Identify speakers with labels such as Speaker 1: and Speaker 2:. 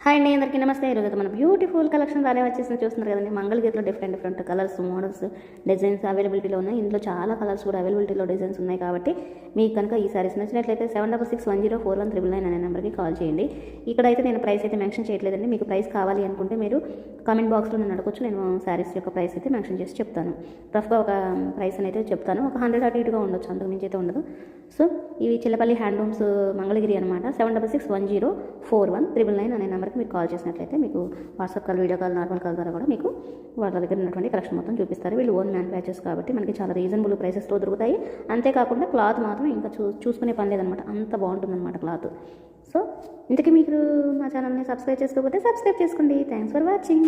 Speaker 1: Hi అండి, అందరికీ నమస్తే. ఈరోజు అయితే మన బ్యూటిఫుల్ కలెక్షన్ రాలే వచ్చేసి చూస్తున్నారు కదండి. మంగళగిరిలో డిఫరెంట్ కలర్స్, మోడల్స్, డిజైన్స్ అవైలబిలిటీలో ఉన్నాయి. ఇందులో చాలా కలర్స్ కూడా అవైలబిలిటీలో డిజైన్స్ ఉన్నాయి. కాబట్టి మీకు కనుక ఈ సారీస్ నచ్చినట్లయితే 7661041999 అనే నెంబర్కి కాల్ చేయండి. ఇక్కడైతే నేను ప్రైస్ అయితే మెన్షన్ చేయట్లేదండి. మీకు ప్రైస్ కావాలి అనుకుంటే మీరు కామెంట్ బాక్స్లో నేను అడగొచ్చు. నేను శారీస్ యొక్క ప్రైస్ అయితే మెన్షన్ చేసి చెప్తాను. రఫ్గా ఒక ప్రైస్ అయితే చెప్తాను. ఒక 100 అటు ఇటుగా ఉండొచ్చు, అంతకు మించి అయితే ఉండదు. సో ఇవి చిల్లపల్లి హ్యాండ్లూమ్స్ మంగళగిరి అనమాట. 7661041999 అనే నెంబర్కి మీరు కాల్ చేసినట్లయితే మీకు WhatsApp call, video call, normal call ద్వారా కూడా మీకు వాళ్ళ దగ్గర ఉన్నటువంటి కలెక్షన్ మొత్తం చూపిస్తారు. వీళ్ళు ఓన్ మ్యానుఫ్యాక్చర్స్ కాబట్టి మనకి చాలా రీజనబుల్ ప్రైసెస్తో దొరుకుతాయి. అంతేకాకుండా క్లాత్ మాత్రం ఇంకా చూసుకునే పని లేదనమాట, అంత బాగుంటుందన్నమాట క్లాత్. సో ఇంతకీ మీరు మా ఛానల్ని సబ్స్క్రైబ్ చేసుకోకపోతే సబ్స్క్రైబ్ చేసుకోండి. Thanks for watching.